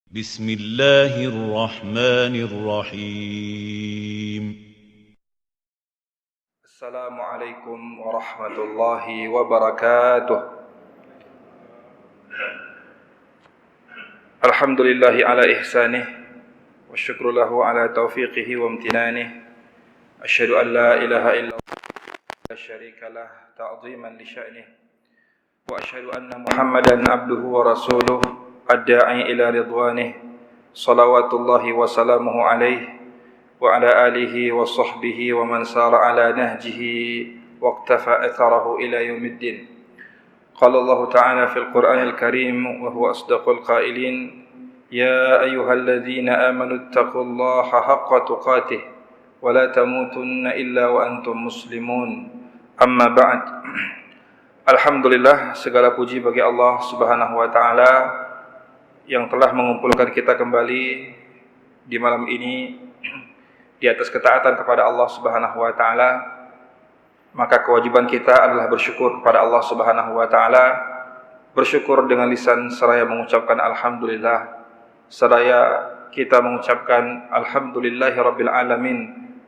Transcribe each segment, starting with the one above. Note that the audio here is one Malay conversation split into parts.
بسم الله الرحمن الرحيم السلام عليكم ورحمة الله وبركاته. الحمد لله على إحسانه والشكر له على توفيقه وامتنانه. أشهد أن لا إله إلا الله لا شريك له تعظيما لشأنه، وأشهد أن محمدا عبده ورسوله الداعي إلى رضوانه، صلوات الله وسلامه عليه وعلى آله وصحبه ومن سار على نهجه واقتفى أثره إلى يوم الدين. قال الله تعالى في القرآن الكريم وهو أصدق القائلين: يا أيها الذين آمنوا اتقوا الله حق تقاته ولا تموتن إلا وأنتم مسلمون. أما بعد. Alhamdulillah, segala puji bagi Allah Subhanahu wa taala yang telah mengumpulkan kita kembali di malam ini di atas ketaatan kepada Allah Subhanahu wa taala. Maka kewajiban kita adalah bersyukur kepada Allah Subhanahu wa taala, bersyukur dengan lisan seraya mengucapkan alhamdulillah, seraya kita mengucapkan alhamdulillahirabbil alamin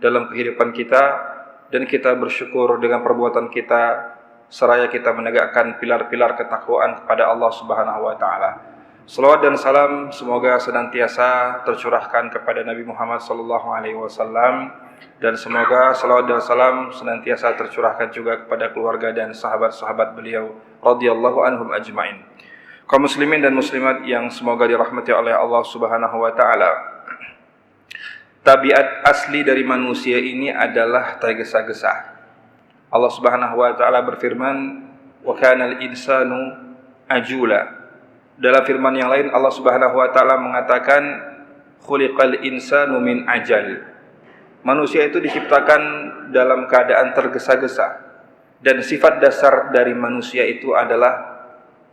dalam kehidupan kita, dan kita bersyukur dengan perbuatan kita seraya kita menegakkan pilar-pilar ketakwaan kepada Allah Subhanahu wa taala. Salawat dan salam semoga senantiasa tercurahkan kepada Nabi Muhammad sallallahu alaihi wasallam, dan semoga salawat dan salam senantiasa tercurahkan juga kepada keluarga dan sahabat-sahabat beliau radhiyallahu anhum ajmain. Kaum muslimin dan muslimat yang semoga dirahmati oleh Allah Subhanahu wa taala. Tabiat asli dari manusia ini adalah tergesa-gesa. Allah Subhanahu wa taala berfirman, "Wa kana al-insanu ajula." Dalam firman yang lain Allah Subhanahu wa taala mengatakan, "Khuliqal insanu min ajal." Manusia itu diciptakan dalam keadaan tergesa-gesa, dan sifat dasar dari manusia itu adalah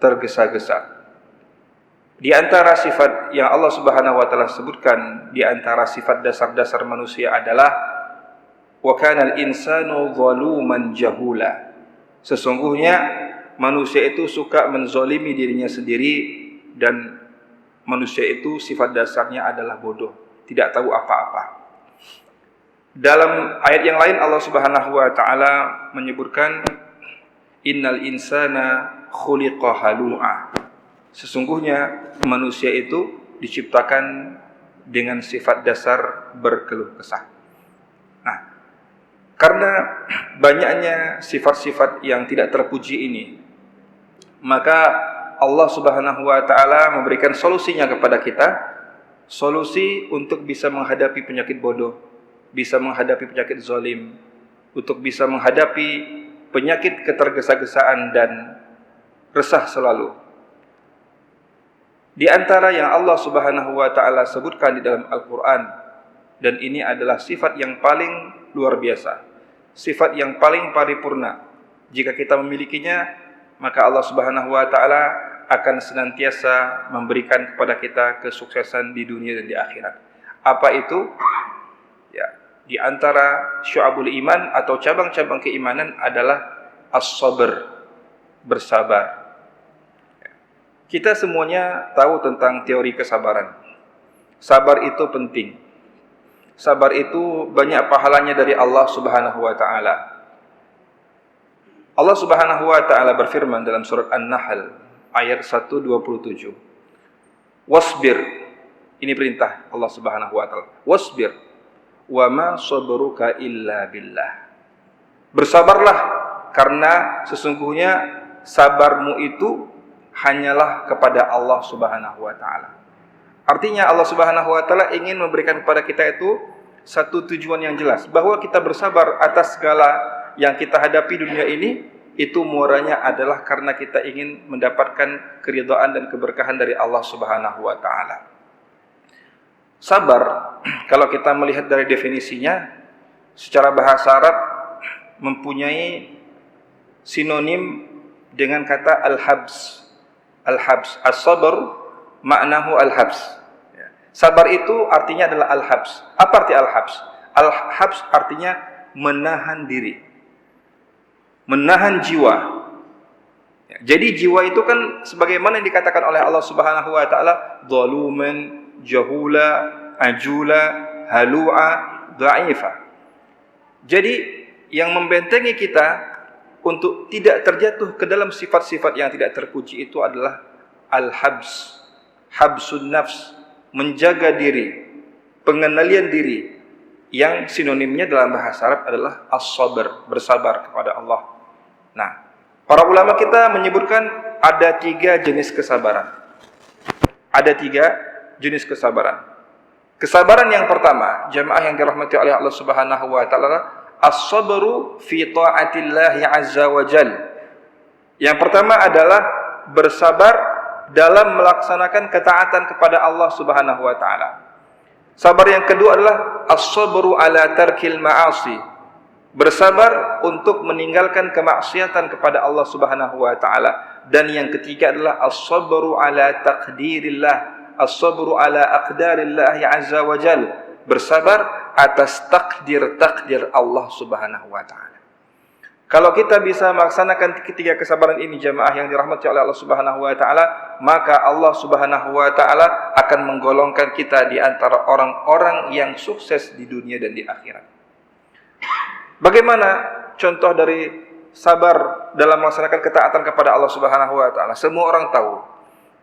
tergesa-gesa. Di antara sifat yang Allah Subhanahu wa taala sebutkan, di antara sifat dasar-dasar manusia adalah wa kana al-insanu zaluman jahula. Sesungguhnya manusia itu suka menzalimi dirinya sendiri, dan manusia itu sifat dasarnya adalah bodoh, tidak tahu apa-apa. Dalam ayat yang lain Allah Subhanahu wa taala menyebutkan, innal insana khuliqa halu'a. Sesungguhnya manusia itu diciptakan dengan sifat dasar berkeluh kesah. Nah, karena banyaknya sifat-sifat yang tidak terpuji ini, maka Allah Subhanahu wa taala memberikan solusinya kepada kita, solusi untuk bisa menghadapi penyakit bodoh, bisa menghadapi penyakit zalim, untuk bisa menghadapi penyakit ketergesa-gesaan dan resah selalu. Di antara yang Allah Subhanahu wa taala sebutkan di dalam Al-Qur'an, dan ini adalah sifat yang paling luar biasa, sifat yang paling paripurna. Jika kita memilikinya, maka Allah Subhanahu wa taala akan senantiasa memberikan kepada kita kesuksesan di dunia dan di akhirat. Apa itu? Ya, di antara syu'abul iman atau cabang-cabang keimanan adalah as-sabr, bersabar. Kita semuanya tahu tentang teori kesabaran. Sabar itu penting. Sabar itu banyak pahalanya dari Allah Subhanahu wa taala. Allah Subhanahu wa taala berfirman dalam surat An-Nahl ayat 127. Wasbir. Ini perintah Allah Subhanahu wa taala. Wasbir wa ma sabruka illa billah. Bersabarlah, karena sesungguhnya sabarmu itu hanyalah kepada Allah Subhanahu wa taala. Artinya Allah Subhanahu wa taala ingin memberikan kepada kita itu satu tujuan yang jelas, bahwa kita bersabar atas segala yang kita hadapi dunia ini, itu muaranya adalah karena kita ingin mendapatkan keridhaan dan keberkahan dari Allah Subhanahu wa taala. Sabar, kalau kita melihat dari definisinya, secara bahasa Arab mempunyai sinonim dengan kata al-habs. Al-habs, as-sabr maknahu al-habs. Sabar itu artinya adalah al-habs. Apa arti al-habs? Al-habs artinya menahan diri, menahan jiwa. Jadi jiwa itu kan sebagaimana yang dikatakan oleh Allah Subhanahu wa taala, zaluman, jahula, ajula, halu'a, dha'ifa. Jadi yang membentengi kita untuk tidak terjatuh ke dalam sifat-sifat yang tidak terpuji itu adalah al-habs, habsun nafs, menjaga diri, pengendalian diri, yang sinonimnya dalam bahasa Arab adalah as-sabr, bersabar kepada Allah. Nah, para ulama kita menyebutkan ada 3 jenis kesabaran. Ada 3 jenis kesabaran. Kesabaran yang pertama, jamaah yang dirahmati oleh Allah Subhanahu wa taala, as-sabru fi ta'atillahi azza wa jalla. Yang pertama adalah bersabar dalam melaksanakan ketaatan kepada Allah Subhanahu wa taala. Sabar yang kedua adalah as-sabru ala tarkil ma'asi. Bersabar untuk meninggalkan kemaksiatan kepada Allah Subhanahu wa taala. Dan yang ketiga adalah as-sabru ala taqdirillah, as-sabru ala aqdarillah azza wa jal, bersabar atas takdir Allah Subhanahu wa taala. Kalau kita bisa melaksanakan ketiga kesabaran ini jamaah yang dirahmati oleh Allah Subhanahu wa taala, maka Allah Subhanahu wa taala akan menggolongkan kita di antara orang-orang yang sukses di dunia dan di akhirat. Bagaimana contoh dari sabar dalam melaksanakan ketaatan kepada Allah Subhanahu wa taala? Semua orang tahu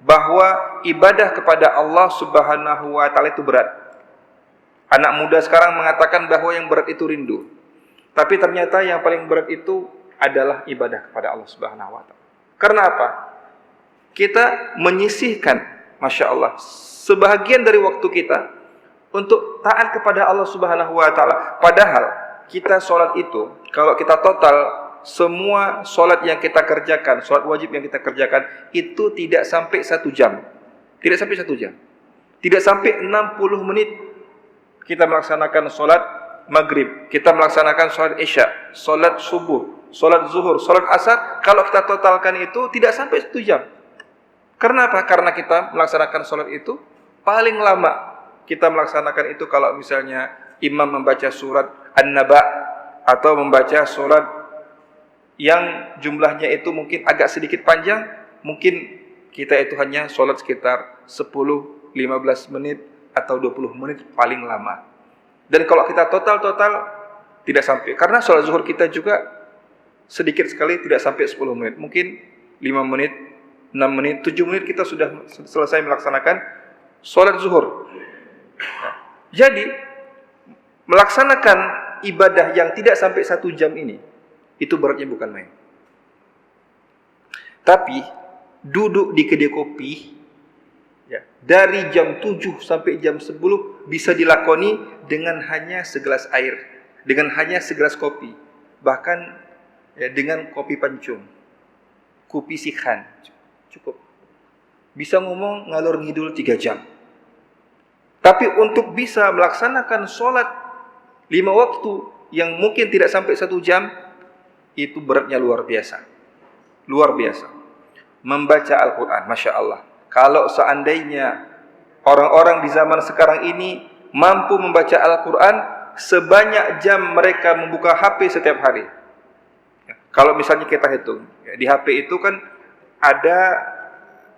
bahwa ibadah kepada Allah Subhanahu wa taala itu berat. Anak muda sekarang mengatakan bahwa yang berat itu rindu. Tapi ternyata yang paling berat itu adalah ibadah kepada Allah Subhanahu wa taala. Karena apa? Kita menyisihkan, Masya Allah, sebahagian dari waktu kita untuk taat kepada Allah Subhanahu wa taala. Padahal kita sholat itu, kalau kita total semua sholat yang kita kerjakan, sholat wajib yang kita kerjakan, itu tidak sampai 1 jam. Tidak sampai 1 jam. Tidak sampai 60 menit kita melaksanakan sholat maghrib, kita melaksanakan sholat isya, sholat subuh, sholat zuhur, sholat asar. Kalau kita totalkan itu tidak sampai 1 jam. Karena apa? Karena kita melaksanakan sholat itu paling lama. Kita melaksanakan itu kalau misalnya imam membaca surat An-Naba atau membaca surat yang jumlahnya itu mungkin agak sedikit panjang, mungkin kita itu hanya sholat sekitar 10-15 menit atau 20 menit paling lama. Dan kalau kita total tidak sampai. Karena sholat zuhur kita juga sedikit sekali tidak sampai 10 menit. Mungkin 5 menit, 6 menit, 7 menit kita sudah selesai melaksanakan sholat zuhur. Jadi melaksanakan ibadah yang tidak sampai 1 jam ini, itu beratnya bukan main. Tapi duduk di kedai kopi ya, dari jam 7 sampai jam 10 bisa dilakoni dengan hanya segelas air, dengan hanya segelas kopi, bahkan ya, dengan kopi pancung, kopi sikhan, cukup. Bisa ngomong ngalor ngidul 3 jam. Tapi untuk bisa melaksanakan sholat 5 waktu yang mungkin tidak sampai 1 jam, itu beratnya luar biasa. Luar biasa. Membaca Al-Quran, Masya Allah. Kalau seandainya orang-orang di zaman sekarang ini mampu membaca Al-Quran sebanyak jam mereka membuka HP setiap hari. Kalau misalnya kita hitung, di HP itu kan ada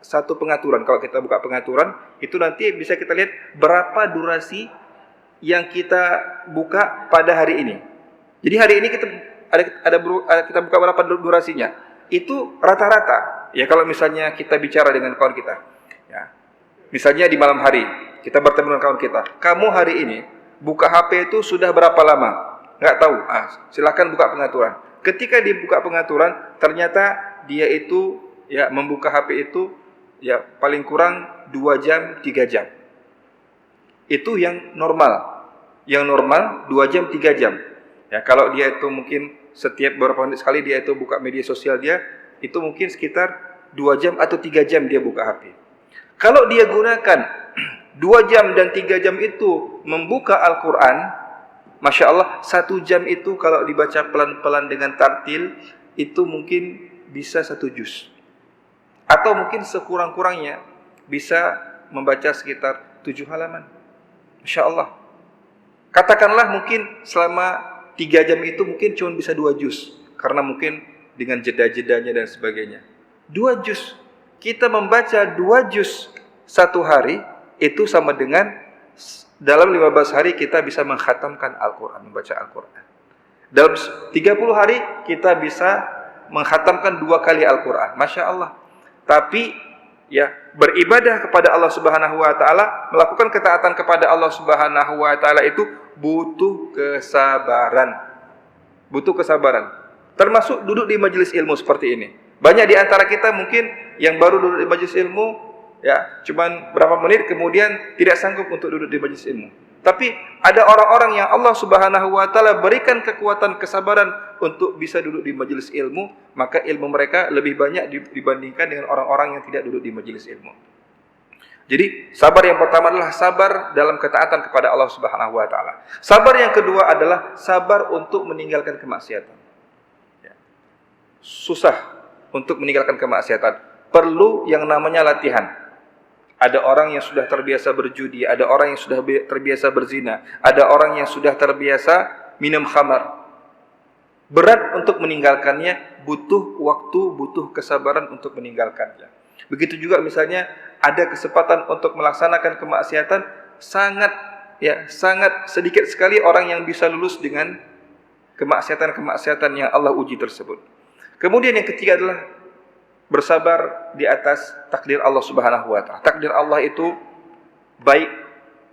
satu pengaturan. Kalau kita buka pengaturan, itu nanti bisa kita lihat berapa durasi yang kita buka pada hari ini. Jadi hari ini kita kita buka berapa durasinya. Itu rata-rata. Ya kalau misalnya kita bicara dengan kawan kita, ya, misalnya di malam hari kita bertemu dengan kawan kita, kamu hari ini buka HP itu sudah berapa lama? Nggak tahu. Silakan buka pengaturan. Ketika dibuka pengaturan, ternyata dia itu ya membuka HP itu ya paling kurang 2 jam, 3 jam. Itu yang normal. Yang normal 2 jam, 3 jam. Ya, kalau dia itu mungkin setiap beberapa menit sekali dia itu buka media sosial dia, itu mungkin sekitar 2 jam atau 3 jam dia buka HP. Kalau dia gunakan 2 jam dan 3 jam itu membuka Al-Quran, Masya Allah, 1 jam itu kalau dibaca pelan-pelan dengan tartil, itu mungkin bisa 1 juz. Atau mungkin sekurang-kurangnya bisa membaca sekitar 7 halaman. Masya Allah. Katakanlah mungkin selama 3 jam itu mungkin cuma bisa 2 juz. Karena mungkin dengan jeda-jedanya dan sebagainya. 2 juz. Kita membaca 2 juz satu hari, itu sama dengan dalam 15 hari kita bisa mengkhatamkan Al-Quran, membaca Al-Quran. Dalam 30 hari kita bisa mengkhatamkan 2 kali Al-Quran. Masya Allah. Tapi ya, beribadah kepada Allah Subhanahu wa taala, melakukan ketaatan kepada Allah Subhanahu wa taala itu butuh kesabaran. Butuh kesabaran. Termasuk duduk di majelis ilmu seperti ini. Banyak di antara kita mungkin yang baru duduk di majelis ilmu, ya, cuman berapa menit kemudian tidak sanggup untuk duduk di majelis ilmu. Tapi ada orang-orang yang Allah Subhanahu wa taala berikan kekuatan kesabaran untuk bisa duduk di majelis ilmu, maka ilmu mereka lebih banyak dibandingkan dengan orang-orang yang tidak duduk di majelis ilmu. Jadi, sabar yang pertama adalah sabar dalam ketaatan kepada Allah Subhanahu wa taala. Sabar yang kedua adalah sabar untuk meninggalkan kemaksiatan. Ya. Susah untuk meninggalkan kemaksiatan. Perlu yang namanya latihan. Ada orang yang sudah terbiasa berjudi, ada orang yang sudah terbiasa berzina, ada orang yang sudah terbiasa minum khamar. Berat untuk meninggalkannya, butuh waktu, butuh kesabaran untuk meninggalkannya. Begitu juga misalnya ada kesempatan untuk melaksanakan kemaksiatan, sangat sedikit sekali orang yang bisa lulus dengan kemaksiatan-kemaksiatan yang Allah uji tersebut. Kemudian yang ketiga adalah bersabar di atas takdir Allah Subhanahu wa taala. Takdir Allah itu baik,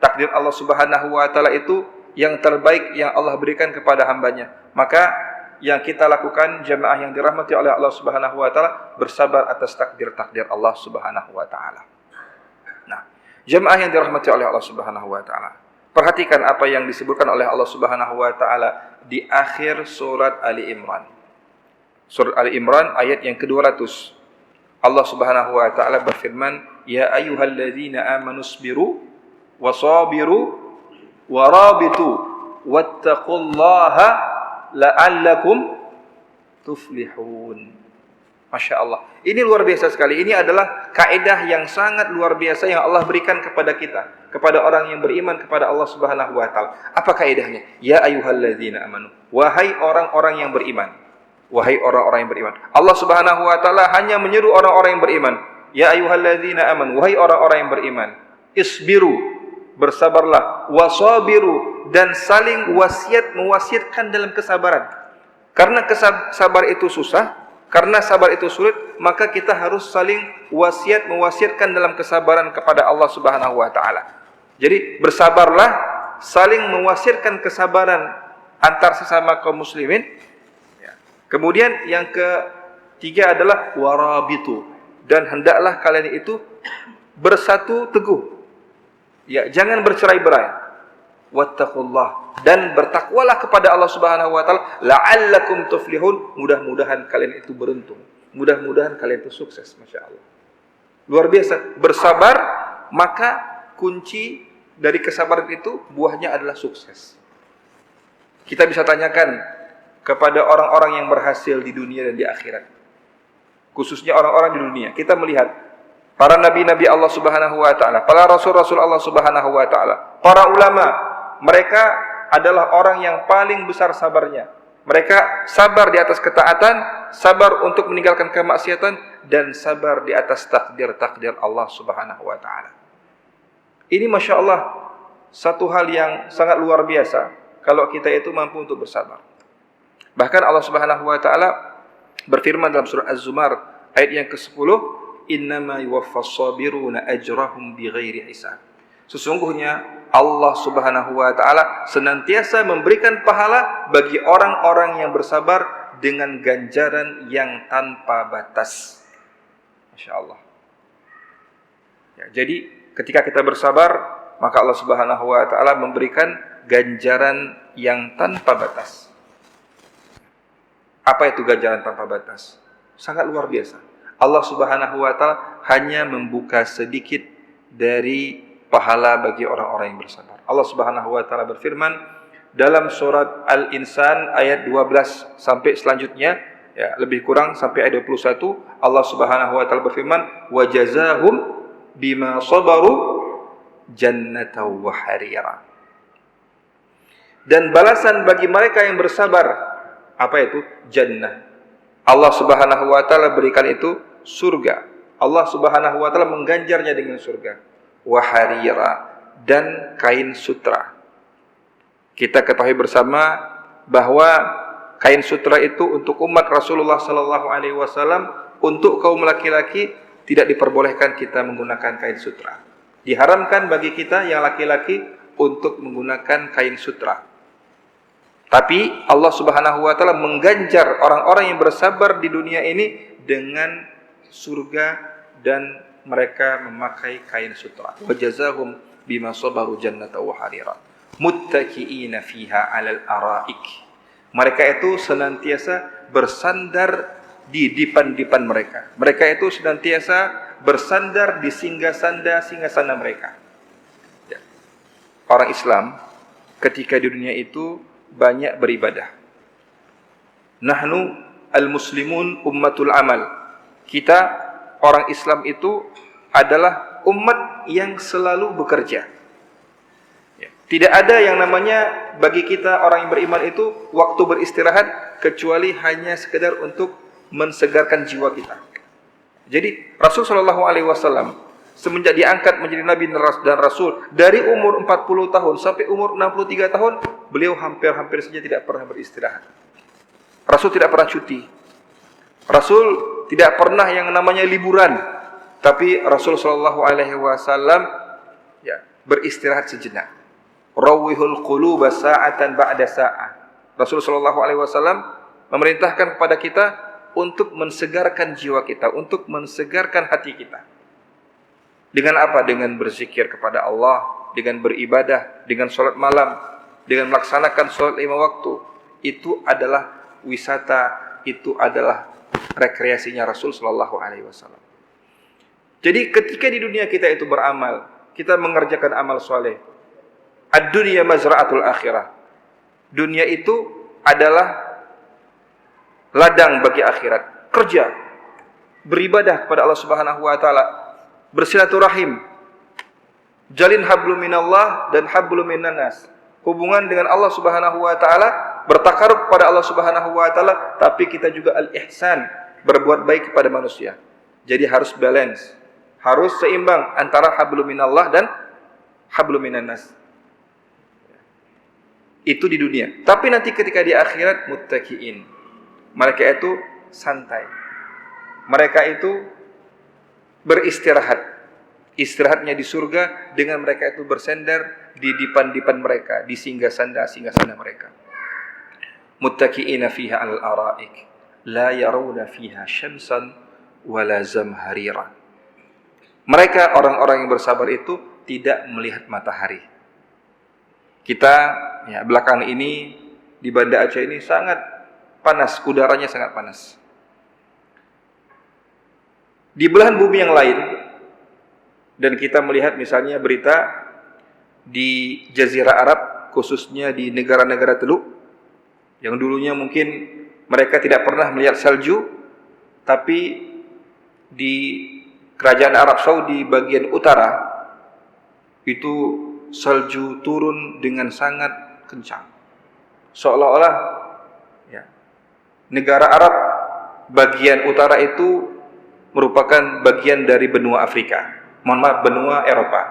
takdir Allah Subhanahu wa taala itu yang terbaik yang Allah berikan kepada hambanya. Maka yang kita lakukan jamaah yang dirahmati oleh Allah Subhanahu wa taala, bersabar atas takdir-takdir Allah Subhanahu wa taala. Nah, jamaah yang dirahmati oleh Allah Subhanahu wa taala, perhatikan apa yang disebutkan oleh Allah Subhanahu wa taala di akhir surat Ali Imran. Surat Ali Imran ayat yang ke-200. Allah Subhanahu wa taala berfirman, "Ya ayyuhalladzina amanu sabiru wasabiru warabitu wattaqullaha la'allakum tuflihun." Masya Allah. Ini luar biasa sekali. Ini adalah kaidah yang sangat luar biasa yang Allah berikan kepada kita, kepada orang yang beriman kepada Allah Subhanahu wa taala. Apa kaidahnya? Ya ayyuhalladzina amanu. Wahai orang-orang yang beriman. Wahai orang-orang yang beriman. Allah Subhanahu wa taala hanya menyeru orang-orang yang beriman. Ya ayyuhalladzina amanu. Wahai orang-orang yang beriman. Isbiru, bersabarlah, wasabiru, dan saling mewasiatkan dalam kesabaran. Karena sabar itu susah, karena sabar itu sulit, maka kita harus saling mewasiatkan dalam kesabaran kepada Allah Subhanahu wa taala. Jadi bersabarlah, saling mewasiatkan kesabaran antar sesama kaum muslimin. Kemudian yang ketiga adalah warabitu, dan hendaklah kalian itu bersatu teguh. Ya, jangan bercerai-berai. Wattaqullah, dan bertakwalah kepada Allah Subhanahu wa taala, la'allakum tuflihun, mudah-mudahan kalian itu beruntung. Mudah-mudahan kalian itu sukses, Masya Allah. Luar biasa, bersabar, maka kunci dari kesabaran itu buahnya adalah sukses. Kita bisa tanyakan kepada orang-orang yang berhasil di dunia dan di akhirat, khususnya orang-orang di dunia. Kita melihat para nabi-nabi Allah Subhanahu wa taala, para rasul-rasul Allah Subhanahu wa taala, para ulama, mereka adalah orang yang paling besar sabarnya. Mereka sabar di atas ketaatan, sabar untuk meninggalkan kemaksiatan, dan sabar di atas takdir-takdir Allah Subhanahu wa taala. Ini Masya Allah satu hal yang sangat luar biasa kalau kita itu mampu untuk bersabar. Bahkan Allah Subhanahu wa taala berfirman dalam surah Az-Zumar ayat yang ke-10, "Innama yuwaffas sabiruna ajrahum bighairi hisab." Sesungguhnya Allah Subhanahu wa taala senantiasa memberikan pahala bagi orang-orang yang bersabar dengan ganjaran yang tanpa batas. Masya Allah. Ya, jadi ketika kita bersabar, maka Allah Subhanahu wa taala memberikan ganjaran yang tanpa batas. Apa itu ganjaran tanpa batas? Sangat luar biasa. Allah Subhanahu wa taala hanya membuka sedikit dari pahala bagi orang-orang yang bersabar. Allah Subhanahu wa taala berfirman dalam surat Al-Insan ayat 12 sampai selanjutnya, ya, lebih kurang sampai ayat 21, Allah Subhanahu wa taala berfirman, "Wa jazahum bima sabaru jannatan wa harira." Dan balasan bagi mereka yang bersabar, apa itu? Jannah. Allah Subhanahu wa taala berikan itu surga. Allah Subhanahu wa taala mengganjarnya dengan surga. Wa harira, dan kain sutra. Kita ketahui bersama bahwa kain sutra itu untuk umat Rasulullah sallallahu alaihi wasallam, untuk kaum laki-laki tidak diperbolehkan kita menggunakan kain sutra. Diharamkan bagi kita yang laki-laki untuk menggunakan kain sutra. Tapi Allah Subhanahu wa taala mengganjar orang-orang yang bersabar di dunia ini dengan surga, dan mereka memakai kain sutra. Wa jazahum bima sabaru jannata wa harira muttaqiina fiha 'alal araik. Mereka itu senantiasa bersandar di dipan-dipan mereka. Mereka itu senantiasa bersandar di singgah-sana mereka. Orang Islam ketika di dunia itu banyak beribadah. Nahnu al-muslimun ummatul amal. Kita orang Islam itu adalah umat yang selalu bekerja. Tidak ada yang namanya bagi kita orang yang beriman itu waktu beristirahat kecuali hanya sekedar untuk mensegarkan jiwa kita. Jadi Rasul sallallahu alaihi wasallam semenjak diangkat menjadi nabi dan rasul, dari umur 40 tahun sampai umur 63 tahun, beliau hampir saja tidak pernah beristirahat. Rasul tidak pernah cuti. Rasul tidak pernah yang namanya liburan. Tapi Rasul sallallahu alaihi wasallam beristirahat sejenak. Rawihul quluba sa'atan ba'da sa'ah. Rasul sallallahu alaihi wasallam memerintahkan kepada kita untuk mensegarkan jiwa kita, untuk mensegarkan hati kita. Dengan apa? Dengan berzikir kepada Allah, dengan beribadah, dengan salat malam, dengan melaksanakan salat 5 waktu. Itu adalah wisata, itu adalah rekreasinya Rasul sallallahu alaihi wasallam. Jadi ketika di dunia kita itu beramal, kita mengerjakan amal soleh. Ad-dunya mazra'atul akhirah. Dunia itu adalah ladang bagi akhirat. Kerja, beribadah kepada Allah Subhanahu wa taala, bersilaturahim, jalin hablum minallah dan hablum minannas. Hubungan dengan Allah Subhanahu wa taala, bertakarub kepada Allah Subhanahu wa taala, tapi kita juga al-ihsan, berbuat baik kepada manusia. Jadi harus balance, harus seimbang antara hablum minallah dan hablum minannas. Itu di dunia. Tapi nanti ketika di akhirat muttaqiin. Mereka itu santai. Mereka itu beristirahat. Istirahatnya di surga dengan mereka itu bersandar di dipan-dipan mereka, di singgah-sana mereka. Muttaqiina fiha al-araik, la yarawna fiha syamsan wala zamharira. Mereka orang-orang yang bersabar itu tidak melihat matahari. Kita belakangan ini di Banda Aceh ini sangat panas, udaranya sangat panas. Di belahan bumi yang lain, dan kita melihat misalnya berita di Jazirah Arab, khususnya di negara-negara Teluk, yang dulunya mungkin mereka tidak pernah melihat salju, tapi di kerajaan Arab Saudi bagian utara itu salju turun dengan sangat kencang. Seolah-olah negara Arab bagian utara itu merupakan bagian dari benua Afrika. Mohon maaf, benua Eropa.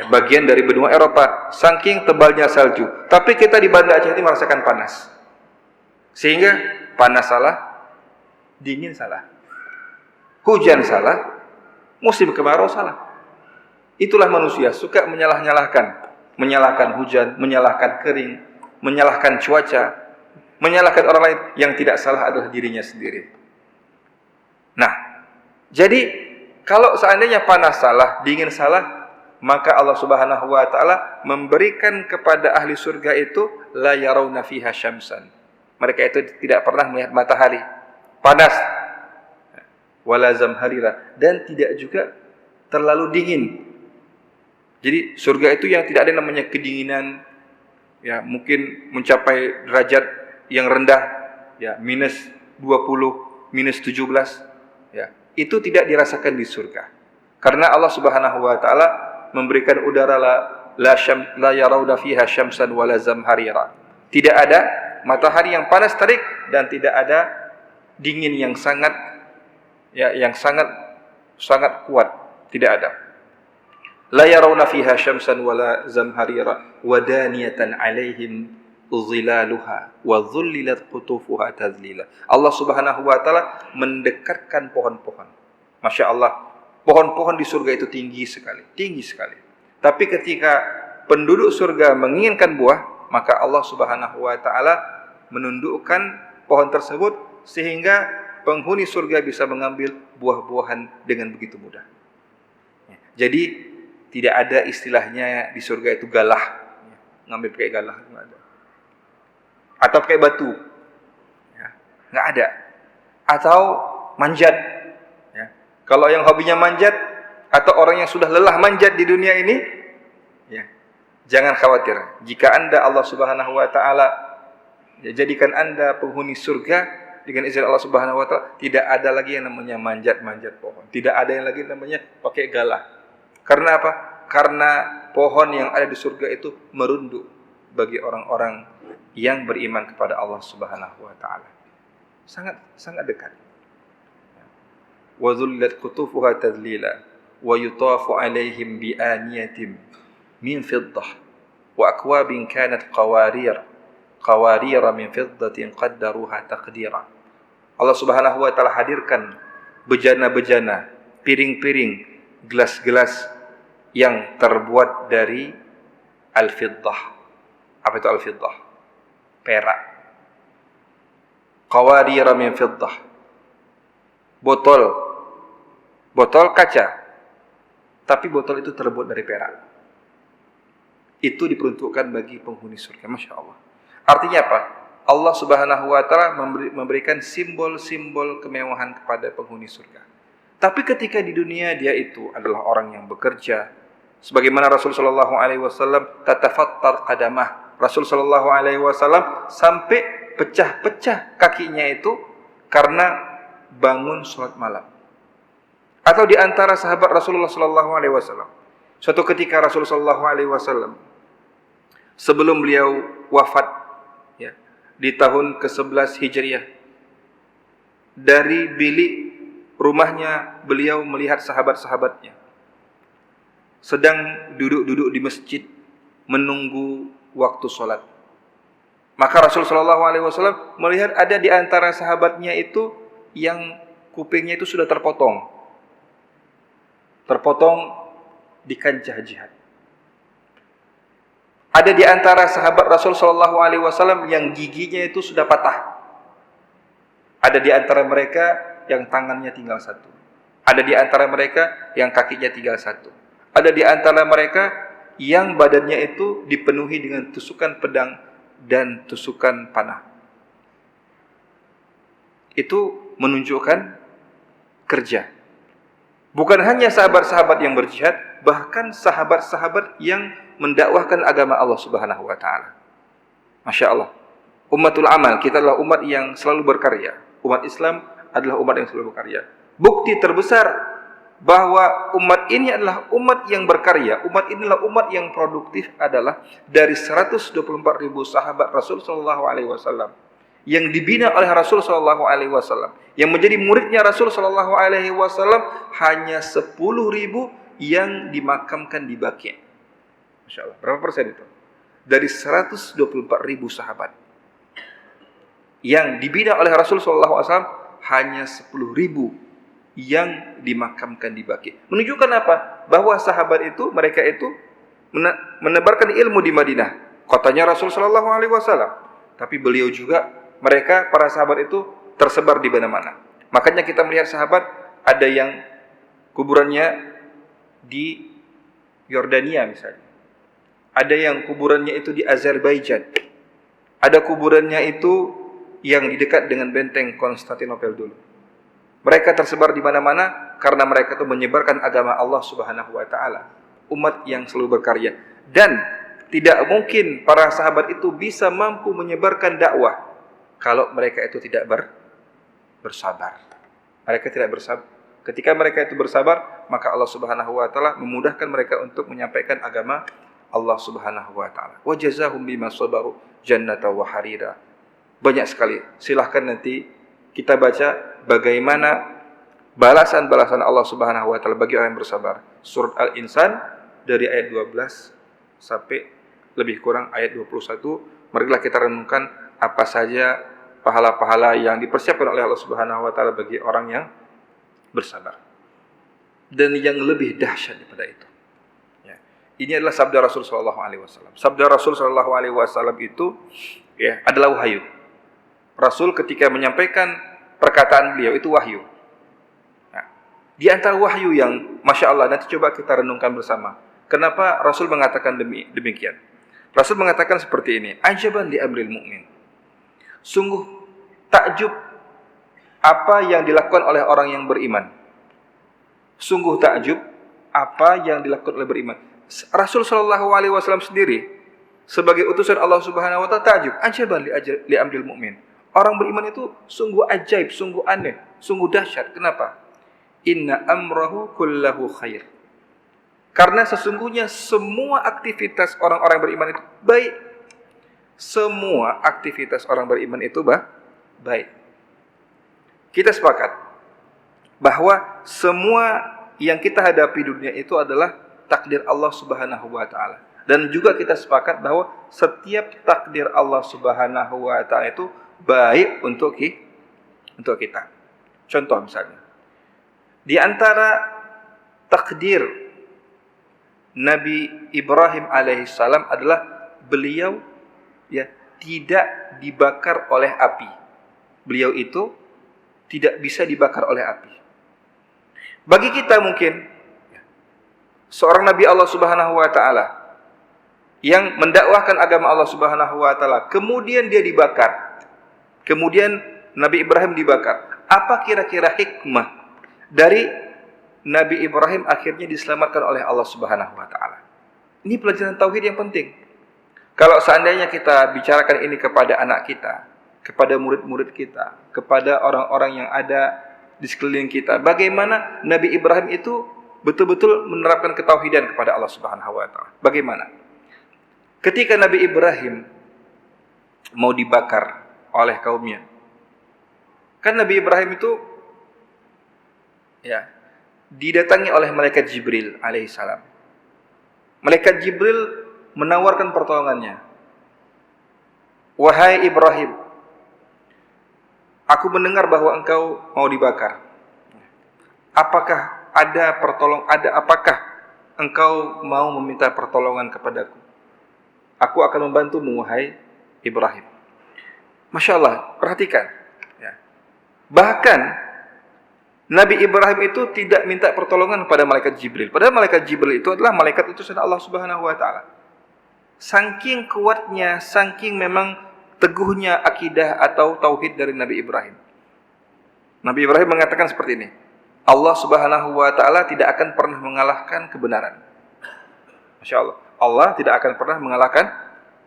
Bagian dari benua Eropa, saking tebalnya salju. Tapi kita di Banda Aceh ini merasakan panas. Sehingga panas salah, dingin salah, hujan salah, musim kemarau salah. Itulah manusia, suka menyalahkan hujan, menyalahkan kering, menyalahkan cuaca, menyalahkan orang lain. Yang tidak salah adalah dirinya sendiri. Nah, jadi kalau seandainya panas salah, dingin salah, maka Allah Subhanahu wa taala memberikan kepada ahli surga itu la yarawna fiha syamsan. Mereka itu tidak pernah melihat matahari panas, wala zamharira, dan tidak juga terlalu dingin. Jadi surga itu yang tidak ada namanya kedinginan, mungkin mencapai derajat yang rendah, minus 20, minus 17, itu tidak dirasakan di surga. Karena Allah Subhanahu wa taala memberikan udara la yarawna fiha syamsan wala zamharira. Tidak ada matahari yang panas terik dan tidak ada dingin yang sangat ya yang sangat sangat kuat, tidak ada. La yarawna fiha syamsan wala zamharira wa daniyatan 'alaihim zilaluha wa dhullilat qutufuha tadlila. Allah Subhanahu wa taala mendekatkan pohon-pohon. Masya Allah, pohon-pohon di surga itu tinggi sekali, tinggi sekali. Tapi ketika penduduk surga menginginkan buah, maka Allah Subhanahu wa taala menundukkan pohon tersebut sehingga penghuni surga bisa mengambil buah-buahan dengan begitu mudah. Jadi tidak ada istilahnya di surga itu galah, ngambil pakai galah, nggak ada. Atau pakai batu, nggak ada. Atau manjat. Kalau yang hobinya manjat atau orang yang sudah lelah manjat di dunia ini, jangan khawatir. Jika Anda Allah Subhanahu wa taala jadikan Anda penghuni surga dengan izin Allah Subhanahu wa taala, tidak ada lagi yang namanya manjat-manjat pohon. Tidak ada yang lagi namanya pakai galah. Karena apa? Karena pohon yang ada di surga itu merunduk bagi orang-orang yang beriman kepada Allah Subhanahu wa taala. Sangat dekat. Wa dhullat qutufuha tadlila wa yutafu 'alaihim bi aniyatin min fiddah wa akwabin kanat qawarir min fiddatin qaddaruha taqdira. Allah Subhanahu wa taala hadirkan bejana-bejana, piring-piring, gelas-gelas yang terbuat dari al-fiddah. Apa itu al-fiddah? Perak. Qawarira min fiddah. Botol kaca, tapi botol itu terbuat dari perak. Itu diperuntukkan bagi penghuni surga. Masya Allah. Artinya apa? Allah Subhanahu wa taala memberikan simbol-simbol kemewahan kepada penghuni surga. Tapi ketika di dunia dia itu adalah orang yang bekerja, sebagaimana Rasul sallallahu alaihi wasallam tatafattar qadamah. Rasul sallallahu alaihi wasallam sampai pecah-pecah kakinya itu karena bangun salat malam. Atau di antara sahabat Rasulullah sallallahu alaihi wasallam, suatu ketika Rasul sallallahu alaihi wasallam sebelum beliau wafat di tahun ke-11 Hijriah, dari bilik rumahnya beliau melihat sahabat-sahabatnya sedang duduk-duduk di masjid menunggu waktu sholat. Maka Rasul sallallahu alaihi wasallam melihat ada di antara sahabatnya itu yang kupingnya itu sudah terpotong di kancah jihad. Ada di antara sahabat Rasul sallallahu alaihi wasallam yang giginya itu sudah patah. Ada di antara mereka yang tangannya tinggal satu. Ada di antara mereka yang kakinya tinggal satu. Ada di antara mereka yang badannya itu dipenuhi dengan tusukan pedang dan tusukan panah. Itu menunjukkan kerja. Bukan hanya sahabat-sahabat yang berjihad, bahkan sahabat-sahabat yang mendakwahkan agama Allah Subhanahu wa taala. Masya Allah. Ummatul amal, kita adalah umat yang selalu berkarya. Umat Islam adalah umat yang selalu berkarya. Bukti terbesar bahwa umat ini adalah umat yang berkarya, umat inilah umat yang produktif adalah dari 124.000 sahabat Rasul sallallahu alaihi wasallam yang dibina oleh Rasul sallallahu alaihi wasallam, yang menjadi muridnya Rasul sallallahu alaihi wasallam hanya 10.000 yang dimakamkan di Baqi'. Masyaallah, berapa persen itu? Dari 124.000 sahabat yang dibina oleh Rasul sallallahu alaihi wasallam hanya 10.000 yang dimakamkan di Baqi'. Menunjukkan apa? Bahwa sahabat itu, mereka itu menebarkan ilmu di Madinah, kotanya Rasul sallallahu alaihi wasallam. Tapi beliau juga, mereka para sahabat itu tersebar di mana-mana. Makanya kita melihat sahabat ada yang kuburannya di Yordania misalnya. Ada yang kuburannya itu di Azerbaijan. Ada kuburannya itu yang di dekat dengan benteng Konstantinopel dulu. Mereka tersebar di mana-mana karena mereka itu menyebarkan agama Allah Subhanahu wa taala. Umat yang selalu berkarya, dan tidak mungkin para sahabat itu bisa mampu menyebarkan dakwah kalau mereka itu tidak bersabar. Mereka tidak bersabar. Ketika mereka itu bersabar, maka Allah Subhanahu wa taala memudahkan mereka untuk menyampaikan agama Allah Subhanahu wa taala. Wa jazahum bima sabaru jannatan wa harira. Banyak sekali. Silahkan nanti kita baca bagaimana balasan-balasan Allah Subhanahu wa taala bagi orang yang bersabar. Surat Al-Insan dari ayat 12 sampai lebih kurang ayat 21. Marilah kita renungkan apa saja pahala-pahala yang dipersiapkan oleh Allah Subhanahu wa taala bagi orang yang bersabar. Dan yang lebih dahsyat daripada itu, ya, ini adalah sabda Rasul sallallahu alaihi wasallam. Sabda Rasul sallallahu alaihi wasallam itu, ya, adalah wahyu. Rasul ketika menyampaikan perkataan beliau itu wahyu. Nah, di antara wahyu yang Masya Allah, nanti coba kita renungkan bersama. Kenapa Rasul mengatakan demikian? Rasul mengatakan seperti ini, ajaban li amril mu'min. Sungguh takjub apa yang dilakukan oleh orang yang beriman. Sungguh takjub apa yang dilakukan oleh beriman. Rasul sallallahu alaihi wasallam sendiri sebagai utusan Allah Subhanahu wa taala takjub, ajaban li amril mu'min. Orang beriman itu sungguh ajaib, sungguh aneh, sungguh dahsyat. Kenapa? Inna amrahu kullahu khair. Karena sesungguhnya semua aktivitas orang-orang beriman itu baik. Semua aktivitas orang beriman itu baik. Kita sepakat bahwa semua yang kita hadapi di dunia itu adalah takdir Allah Subhanahu wa taala. Dan juga kita sepakat bahwa setiap takdir Allah Subhanahu wa taala itu baik untuk kita. Contoh misalnya, di antara takdir Nabi Ibrahim alaihissalam adalah beliau, ya, tidak dibakar oleh api. Beliau itu tidak bisa dibakar oleh api. Bagi kita mungkin seorang Nabi Allah Subhanahu wa taala yang mendakwahkan agama Allah Subhanahu wa taala, kemudian dia dibakar. Kemudian Nabi Ibrahim dibakar. Apa kira-kira hikmah dari Nabi Ibrahim akhirnya diselamatkan oleh Allah Subhanahu wa taala? Ini pelajaran tauhid yang penting. Kalau seandainya kita bicarakan ini kepada anak kita, kepada murid-murid kita, kepada orang-orang yang ada di sekeliling kita, bagaimana Nabi Ibrahim itu betul-betul menerapkan ketauhidan kepada Allah Subhanahu wa taala. Bagaimana? Ketika Nabi Ibrahim mau dibakar oleh kaumnya, kan Nabi Ibrahim itu, ya, didatangi oleh malaikat Jibril alaihissalam. Malaikat Jibril menawarkan pertolongannya. Wahai Ibrahim, aku mendengar bahwa engkau mau dibakar. Apakah apakah engkau mau meminta pertolongan kepadaku? Aku akan membantumu, wahai Ibrahim. Masya Allah, perhatikan, ya. Bahkan Nabi Ibrahim itu tidak minta pertolongan kepada malaikat Jibril. Padahal malaikat Jibril itu adalah malaikat utusan Allah Subhanahu wa taala. Saking kuatnya, saking memang teguhnya akidah atau tauhid dari Nabi Ibrahim. Nabi Ibrahim mengatakan seperti ini, Allah Subhanahu wa taala tidak akan pernah mengalahkan kebenaran. Masya Allah, Allah tidak akan pernah mengalahkan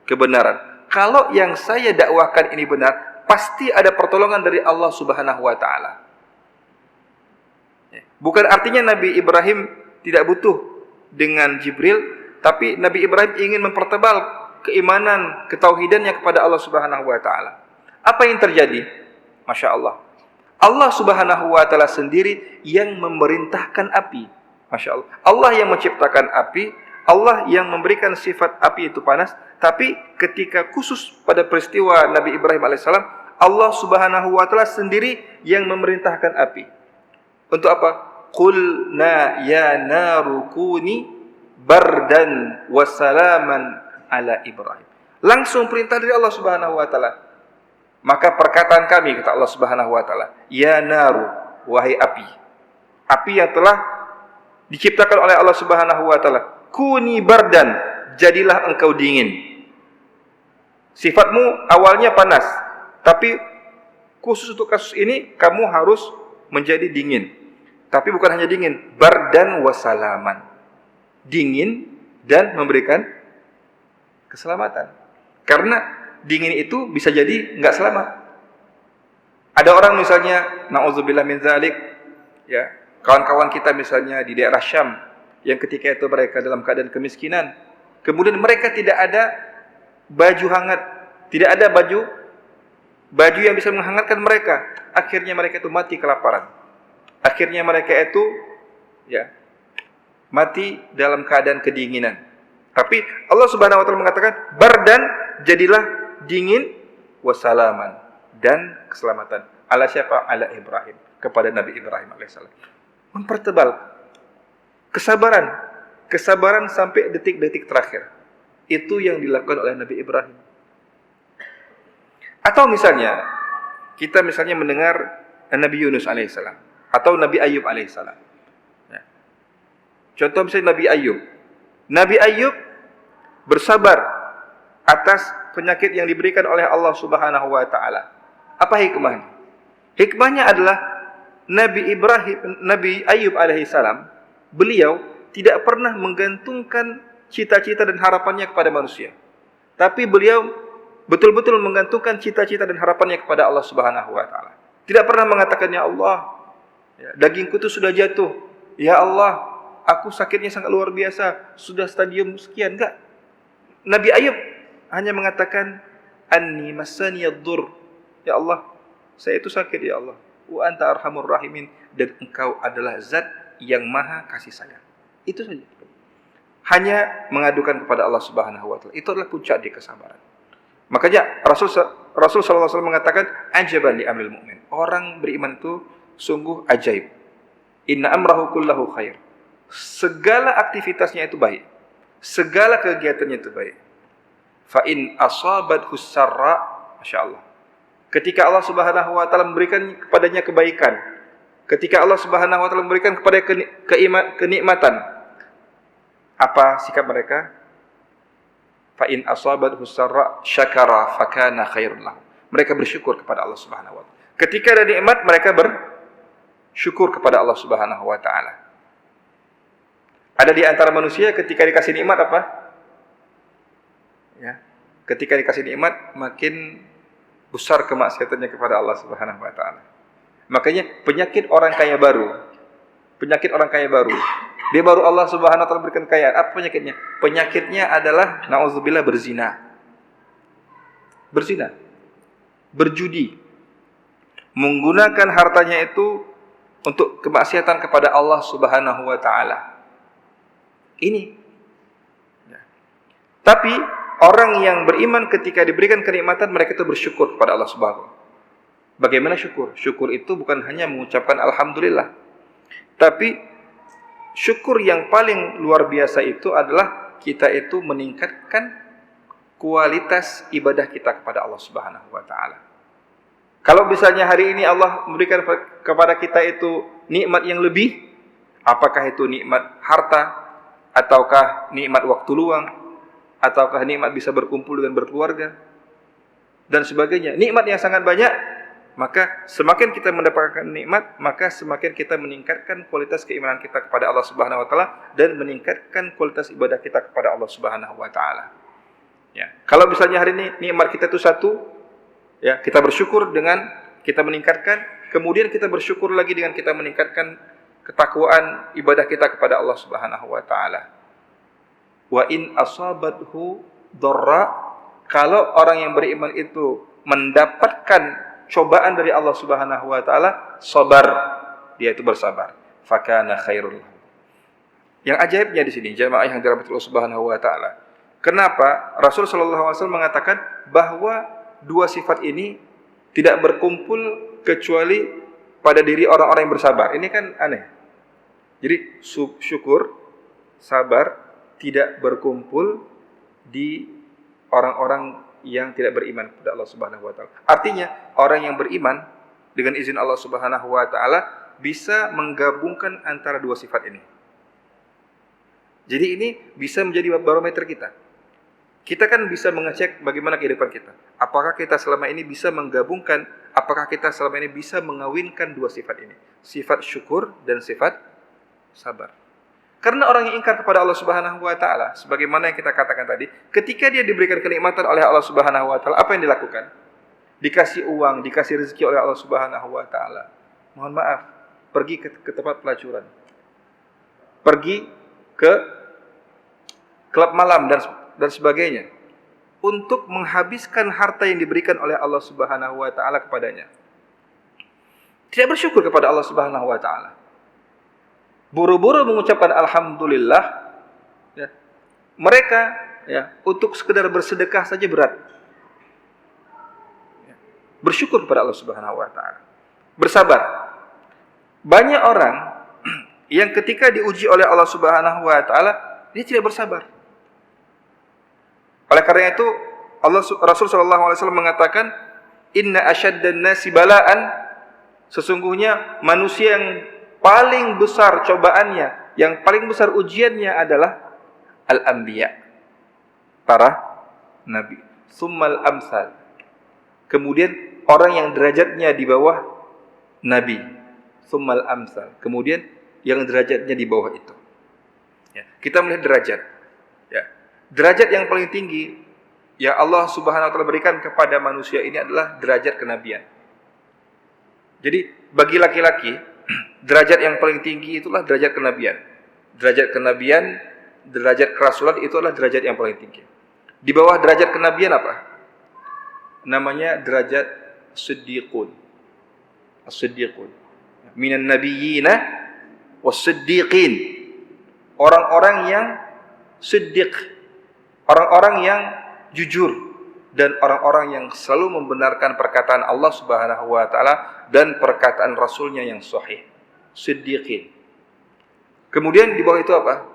kebenaran. Kalau yang saya dakwahkan ini benar, pasti ada pertolongan dari Allah Subhanahu wa taala. Bukan artinya Nabi Ibrahim tidak butuh dengan Jibril, tapi Nabi Ibrahim ingin mempertebal keimanan, ketauhidannya kepada Allah Subhanahu wa taala. Apa yang terjadi? Masya Allah, Allah Subhanahu wa taala sendiri yang memerintahkan api. Masya Allah, Allah yang menciptakan api, Allah yang memberikan sifat api itu panas. Tapi ketika khusus pada peristiwa Nabi Ibrahim alaihissalam, Allah Subhanahu wa taala sendiri yang memerintahkan api. Untuk apa? Qulna ya naru kuni bardan wa salaman ala Ibrahim. Langsung perintah dari Allah Subhanahu wa taala. Maka perkataan kami, kata Allah Subhanahu wa taala, ya naru, wahai api. Api yang telah diciptakan oleh Allah Subhanahu wa taala, kuni bardan, jadilah engkau dingin. Sifatmu awalnya panas, tapi khusus untuk kasus ini kamu harus menjadi dingin. Tapi bukan hanya dingin, bardan wasalaman. Dingin dan memberikan keselamatan. Karena dingin itu bisa jadi enggak selamat. Ada orang misalnya, na'udzubillah min zalik, ya, kawan-kawan kita misalnya di daerah Syam, yang ketika itu mereka dalam keadaan kemiskinan, kemudian mereka tidak ada baju hangat, tidak ada baju yang bisa menghangatkan mereka. Akhirnya mereka itu mati kelaparan. Akhirnya mereka itu mati dalam keadaan kedinginan. Tapi Allah Subhanahu wa taala mengatakan bardan, jadilah dingin, wasalaman, dan keselamatan. Ala siapa? Ala Ibrahim, kepada Nabi Ibrahim alaihissalam. Mempertebal kesabaran sampai detik-detik terakhir. Itu yang dilakukan oleh Nabi Ibrahim. Atau misalnya kita mendengar Nabi Yunus alaihissalam atau Nabi Ayub alaihissalam. Contoh misalnya Nabi Ayub bersabar atas penyakit yang diberikan oleh Allah Subhanahu wa taala. Apa hikmahnya? Hikmahnya adalah Nabi Ayub alaihissalam, beliau tidak pernah menggantungkan cita-cita dan harapannya kepada manusia. Tapi beliau betul-betul menggantungkan cita-cita dan harapannya kepada Allah Subhanahu wa taala. Tidak pernah mengatakan, ya Allah, dagingku itu sudah jatuh. Ya Allah, aku sakitnya sangat luar biasa, sudah stadium sekian. Enggak. Nabi Ayub hanya mengatakan, anni massaniyad-dur. Ya Allah, saya itu sakit ya Allah. Wa anta arhamur rahimin, dan engkau adalah zat yang maha kasih sayang. Itu saja. Hanya mengadukan kepada Allah Subhanahu wa taala. Itu adalah puncak di kesabaran. Makanya Rasul sallallahu alaihi wasallam mengatakan, ajaban li amril mu'min. Orang beriman itu sungguh ajaib. Inna amrahu kullahu khair. Segala aktivitasnya itu baik. Segala kegiatannya itu baik. Fa in asabathu sarra, masyaallah. Ketika Allah Subhanahu wa taala memberikan kepadanya kebaikan, ketika Allah Subhanahu wa taala memberikan kepada kenikmatan, apa sikap mereka? Fa in asabathu sarra syakara fakana khairun lahu. Mereka bersyukur kepada Allah Subhanahu wa taala. Ketika ada nikmat, mereka bersyukur kepada Allah Subhanahu wa taala. Ada di antara manusia ketika dikasih nikmat apa? Ketika dikasih nikmat makin besar kemaksiatannya kepada Allah Subhanahu wa taala. Makanya penyakit orang kaya baru. Dia baru Allah Subhanahu wa taala berikan kekayaan. Apa penyakitnya? Penyakitnya adalah nauzubillah berzina. Berjudi. Menggunakan hartanya itu untuk kemaksiatan kepada Allah Subhanahu wa taala. Ini. Tapi orang yang beriman ketika diberikan kenikmatan, mereka itu bersyukur kepada Allah Subhanahu wa taala. Bagaimana syukur? Syukur itu bukan hanya mengucapkan alhamdulillah. Tapi syukur yang paling luar biasa itu adalah kita itu meningkatkan kualitas ibadah kita kepada Allah Subhanahu wa taala. Kalau misalnya hari ini Allah memberikan kepada kita itu nikmat yang lebih, apakah itu nikmat harta, ataukah nikmat waktu luang, ataukah nikmat bisa berkumpul dengan berkeluarga, dan sebagainya. Nikmat yang sangat banyak, maka semakin kita mendapatkan nikmat, maka semakin kita meningkatkan kualitas keimanan kita kepada Allah Subhanahu wa taala dan meningkatkan kualitas ibadah kita kepada Allah Subhanahu wa taala. Kalau misalnya hari ini nikmat kita itu satu, kita bersyukur dengan kita meningkatkan, kemudian kita bersyukur lagi dengan kita meningkatkan ketakwaan ibadah kita kepada Allah Subhanahu wa taala. Wa in asabathu dharra, kalau orang yang beriman itu mendapatkan cobaan dari Allah Subhanahu wa taala, sabar, dia itu bersabar. Fakana khairul lahu. Yang ajaibnya di sini jamaah yang dirahmati Allah Subhanahu wa taala. Kenapa Rasul sallallahu alaihi wasallam mengatakan bahwa dua sifat ini tidak berkumpul kecuali pada diri orang-orang yang bersabar? Ini kan aneh. Jadi syukur, sabar tidak berkumpul di orang-orang yang tidak beriman kepada Allah Subhanahu wa taala. Artinya, orang yang beriman dengan izin Allah Subhanahu wa taala bisa menggabungkan antara dua sifat ini. Jadi ini bisa menjadi barometer kita. Kita kan bisa mengecek bagaimana kehidupan kita. Apakah kita selama ini bisa menggabungkan, apakah kita selama ini bisa mengawinkan dua sifat ini. Sifat syukur dan sifat sabar. Karena orang yang ingkar kepada Allah Subhanahu wa taala, sebagaimana yang kita katakan tadi, ketika dia diberikan kenikmatan oleh Allah Subhanahu wa taala, apa yang dilakukan? Dikasih uang, dikasih rezeki oleh Allah Subhanahu wa taala. Mohon maaf, pergi ke tempat pelacuran. Pergi ke klub malam dan sebagainya untuk menghabiskan harta yang diberikan oleh Allah Subhanahu wa taala kepadanya. Tidak bersyukur kepada Allah Subhanahu wa taala. Buru-buru mengucapkan alhamdulillah, ya. Mereka, ya, untuk sekedar bersedekah saja berat. Ya. Bersyukur kepada Allah Subhanahu wa taala. Bersabar. Banyak orang yang ketika diuji oleh Allah Subhanahu wa taala, dia tidak bersabar. Oleh karena itu, Rasul sallallahu alaihi wasallam mengatakan, "Inna asyaddan nasi bala'an", sesungguhnya manusia yang paling besar cobaannya, yang paling besar ujiannya adalah al-anbiya, para nabi. Summal amsal, kemudian orang yang derajatnya di bawah nabi. Summal amsal, kemudian yang derajatnya di bawah itu. Ya, kita melihat derajat. Ya, derajat yang paling tinggi yang Allah Subhanahu wa taala berikan kepada manusia ini adalah derajat kenabian. Jadi bagi laki-laki, derajat yang paling tinggi itulah derajat kenabian. Derajat kenabian, derajat kerasulan itu adalah derajat yang paling tinggi. Di bawah derajat kenabian apa? Namanya derajat siddiqun. As-siddiqun. Minan nabiyyina was-siddiqin. Orang-orang yang siddiq, orang-orang yang jujur, dan orang-orang yang selalu membenarkan perkataan Allah Subhanahu wa taala dan perkataan Rasulnya yang sahih. Siddiqin. Kemudian di bawah itu apa?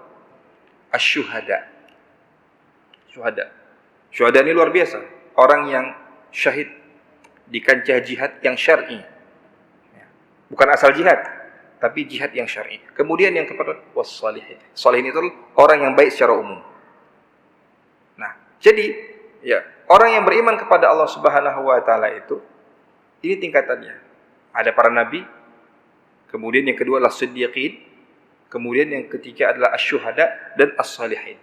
Asy-syuhada. Syuhada. Syuhada ini luar biasa. Orang yang syahid di kancah jihad yang syar'i. Bukan asal jihad, tapi jihad yang syar'i. Kemudian yang keempat, was-shalihin. Shalihin itu orang yang baik secara umum. Nah, jadi ya, orang yang beriman kepada Allah Subhanahu wa taala itu, ini tingkatannya. Ada para nabi, kemudian yang kedua adalah siddiqin, kemudian yang ketiga adalah asy-syuhada dan as-shalihin.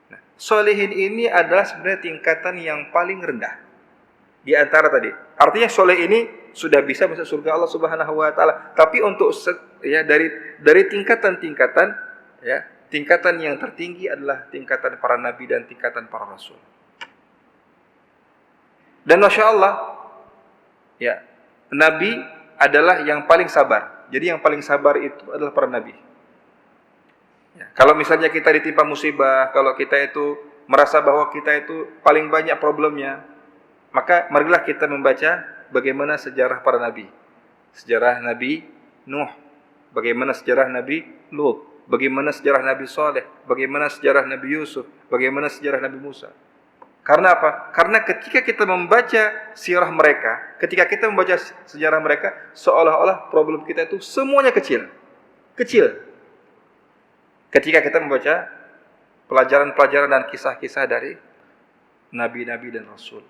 Nah, shalihin ini adalah sebenarnya tingkatan yang paling rendah di antara tadi. Artinya saleh ini sudah bisa masuk surga Allah Subhanahu wa taala. Tapi untuk ya dari tingkatan-tingkatan, ya, tingkatan yang tertinggi adalah tingkatan para nabi dan tingkatan para rasul. Dan Masya Allah, ya, nabi adalah yang paling sabar. Jadi yang paling sabar itu adalah para nabi. Ya, kalau misalnya kita ditimpa musibah, kalau kita itu merasa bahwa kita itu paling banyak problemnya, maka marilah kita membaca bagaimana sejarah para nabi. Sejarah Nabi Nuh, bagaimana sejarah Nabi Lut, bagaimana sejarah Nabi Saleh, bagaimana sejarah Nabi Yusuf, bagaimana sejarah Nabi Musa. Karena apa? Karena ketika kita membaca sirah mereka, ketika kita membaca sejarah mereka, seolah-olah problem kita itu semuanya kecil. Kecil. Ketika kita membaca pelajaran-pelajaran dan kisah-kisah dari nabi-nabi dan rasul.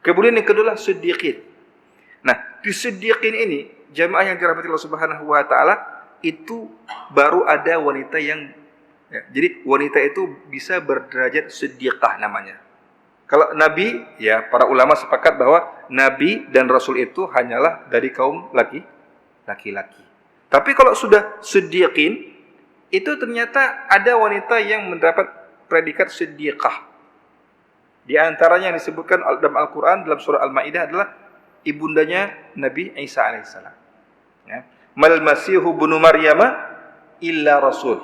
Kemudian yang kedua, siddiqin. Nah, di siddiqin ini, jamaah yang dirahmati Allah Subhanahu wa taala, itu baru ada wanita yang, ya, jadi wanita itu bisa berderajat siddiqah namanya. Kalau nabi, ya, para ulama sepakat bahwa nabi dan rasul itu hanyalah dari kaum laki-laki. Tapi kalau sudah siddiqin, itu ternyata ada wanita yang mendapat predikat siddiqah. Di antaranya yang disebutkan dalam Al-Quran, dalam surah Al-Ma'idah adalah ibundanya Nabi Isa alaihissalam. Ya. Mal Masihu bunu Maryama illa rasul.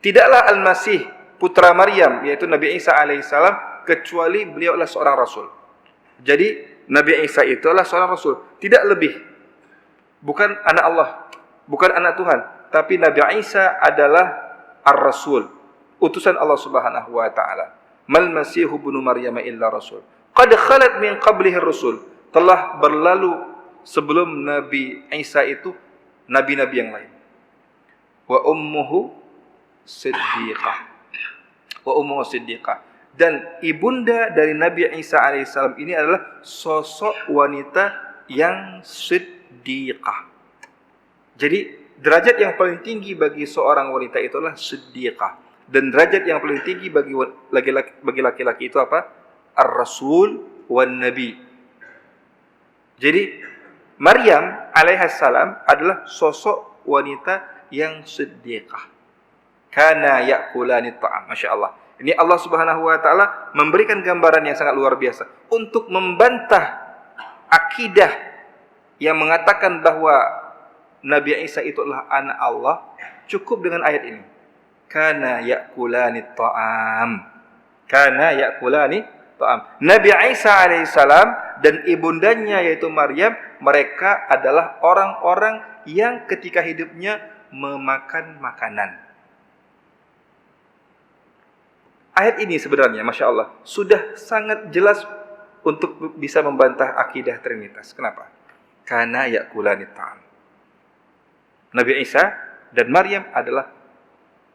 Tidaklah Al-Masih putra Maryam, yaitu Nabi Isa alaihissalam, kecuali beliau adalah seorang rasul. Jadi Nabi Isa itu adalah seorang rasul, tidak lebih. Bukan anak Allah, bukan anak Tuhan, tapi Nabi Isa adalah ar-rasul, utusan Allah Subhanahu wa taala. Mal Masihu bunu Maryam illa rasul. Qad khalat min qablihi ar-rusul. Telah berlalu sebelum Nabi Isa itu nabi-nabi yang lain. Wa ummuhu siddiqah. Wa ummuhu siddiqah. Dan ibunda dari Nabi Isa alaihissalam ini adalah sosok wanita yang siddiqah. Jadi derajat yang paling tinggi bagi seorang wanita itu adalah siddiqah. Dan derajat yang paling tinggi bagi laki-laki itu apa? Ar-Rasul wan Nabi. Jadi Maryam alaihissalam adalah sosok wanita yang siddiqah. Kana ya'kulani ta'am. Masya Allah. Ini Allah Subhanahu wa taala memberikan gambaran yang sangat luar biasa untuk membantah akidah yang mengatakan bahwa Nabi Isa itu adalah anak Allah, cukup dengan ayat ini. Kana ya'kulani ta'am. Kana ya'kulani ta'am. Nabi Isa alaihissalam dan ibundanya yaitu Maryam, mereka adalah orang-orang yang ketika hidupnya memakan makanan. Ayat ini sebenarnya, Masya Allah, sudah sangat jelas untuk bisa membantah akidah Trinitas. Kenapa? Karena ya'kulani ta'am. Nabi Isa dan Maryam adalah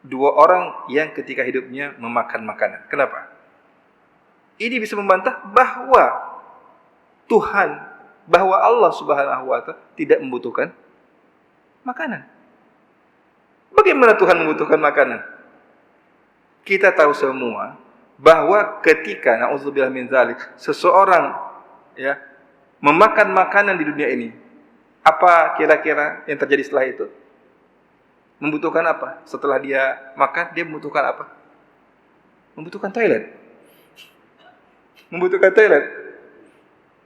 dua orang yang ketika hidupnya memakan makanan. Kenapa? Ini bisa membantah bahwa Tuhan, bahwa Allah Subhanahu wa Ta'ala tidak membutuhkan makanan. Bagaimana Tuhan membutuhkan makanan? Kita tahu semua bahwa ketika na'udzubillah min dzalik, seseorang ya memakan makanan di dunia ini, apa kira-kira yang terjadi setelah itu? Membutuhkan apa? Setelah dia makan, dia membutuhkan apa? Membutuhkan toilet. Membutuhkan toilet.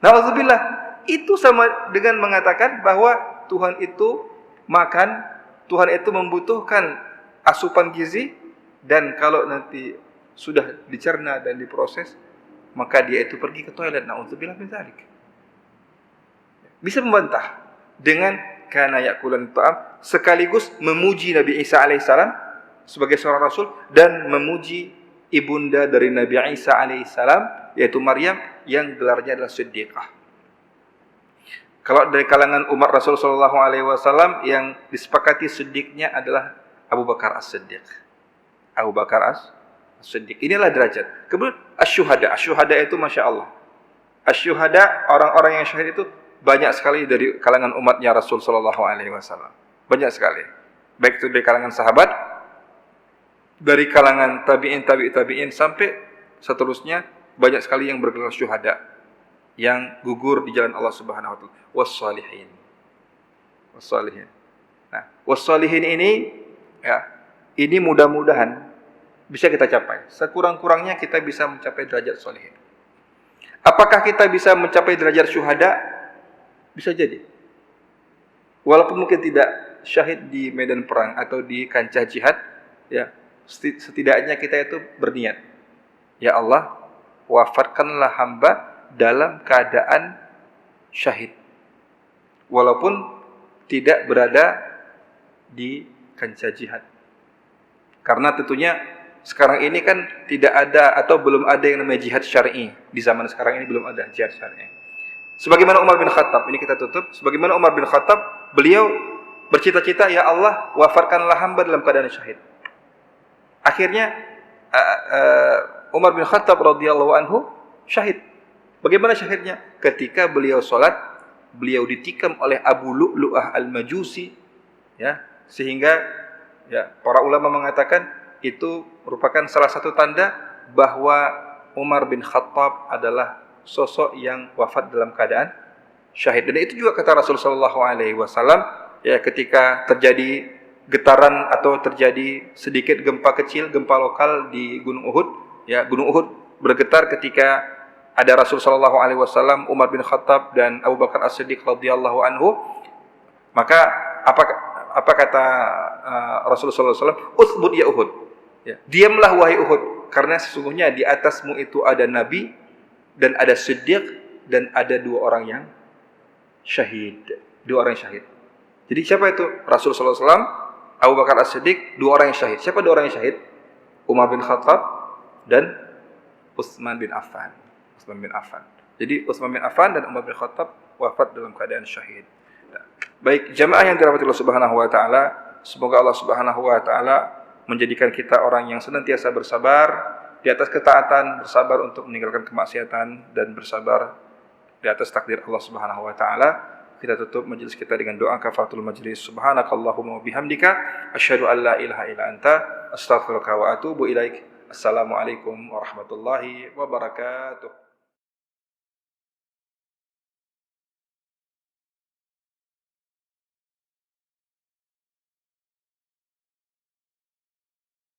Na'udzubillah, itu sama dengan mengatakan bahwa Tuhan itu makan, Tuhan itu membutuhkan asupan gizi, dan kalau nanti sudah dicerna dan diproses, maka dia itu pergi ke toilet. Na'udzubillah min dzalik. Bisa membantah dengan kana ya'kulan ta'am, sekaligus memuji Nabi Isa alaihissalam sebagai seorang rasul dan memuji ibunda dari Nabi Isa alaihissalam yaitu Maryam yang gelarnya adalah Siddiqah. Kalau dari kalangan umat Rasul sallallahu alaihi wasallam yang disepakati siddiqnya adalah Abu Bakar As-Siddiq. Abu Bakar As-Siddiq. Inilah derajat. Kemudian asyuhada. Asyuhada itu Masya Allah. Asyuhada, orang-orang yang syahid itu banyak sekali dari kalangan umatnya Rasul sallallahu alaihi wasallam. Banyak sekali. Baik itu dari kalangan sahabat, dari kalangan tabi'in sampai seterusnya, banyak sekali yang bergelar syuhada yang gugur di jalan Allah Subhanahu wa taala. Wassalihin. Wassalihin. Nah, wassalihin ini ya, ini mudah-mudahan bisa kita capai. Sekurang-kurangnya kita bisa mencapai derajat sholihin. Apakah kita bisa mencapai derajat syuhada? Bisa jadi. Walaupun mungkin tidak syahid di medan perang atau di kancah jihad, ya, setidaknya kita itu berniat. Ya Allah, wafatkanlah hamba dalam keadaan syahid. Walaupun tidak berada di kancah jihad. Karena tentunya sekarang ini kan tidak ada atau belum ada yang namanya jihad syar'i. Di zaman sekarang ini belum ada jihad syar'i. Sebagaimana Umar bin Khattab, ini kita tutup. Sebagaimana Umar bin Khattab, beliau bercita-cita, ya Allah, wafatkanlah hamba dalam keadaan syahid. Akhirnya Umar bin Khattab radhiyallahu anhu syahid. Bagaimana syahidnya? Ketika beliau sholat, beliau ditikam oleh Abu Lu'lu'ah al-Majusi, ya, sehingga ya, para ulama mengatakan itu merupakan salah satu tanda bahwa Umar bin Khattab adalah sosok yang wafat dalam keadaan syahid. Dan itu juga kata Rasulullah sallallahu alaihi wasallam, ya, ketika terjadi getaran atau terjadi sedikit gempa kecil, gempa lokal di Gunung Uhud, ya, Gunung Uhud bergetar ketika ada Rasul sallallahu alaihi wasallam, Umar bin Khattab dan Abu Bakar As-Siddiq radhiyallahu anhu. Maka apa kata Rasulullah sallallahu alaihi wasallam? Utsbut ya Uhud. Ya, diamlah wahai Uhud, karena sesungguhnya di atasmu itu ada nabi dan ada siddiq dan ada dua orang yang syahid. Dua orang yang syahid. Jadi siapa itu? Rasul sallallahu alaihi wasallam, Abu Bakar As-Siddiq, dua orang yang syahid. Siapa dua orang yang syahid? Umar bin Khattab dan Utsman bin Affan. Utsman bin Affan. Jadi Utsman bin Affan dan Umar bin Khattab wafat dalam keadaan syahid. Baik, jamaah yang dirahmati Allah Subhanahu wa taala, semoga Allah Subhanahu wa taala menjadikan kita orang yang senantiasa bersabar di atas ketaatan, bersabar untuk meninggalkan kemaksiatan, dan bersabar di atas takdir Allah Subhanahu wa taala. Kita tutup majelis kita dengan doa kafaratul majelis. Subhanakallahumma wa bihamdika asyhadu an la ilaha illa anta astaghfiruka wa atubu ilaik. Assalamualaikum warahmatullahi wabarakatuh.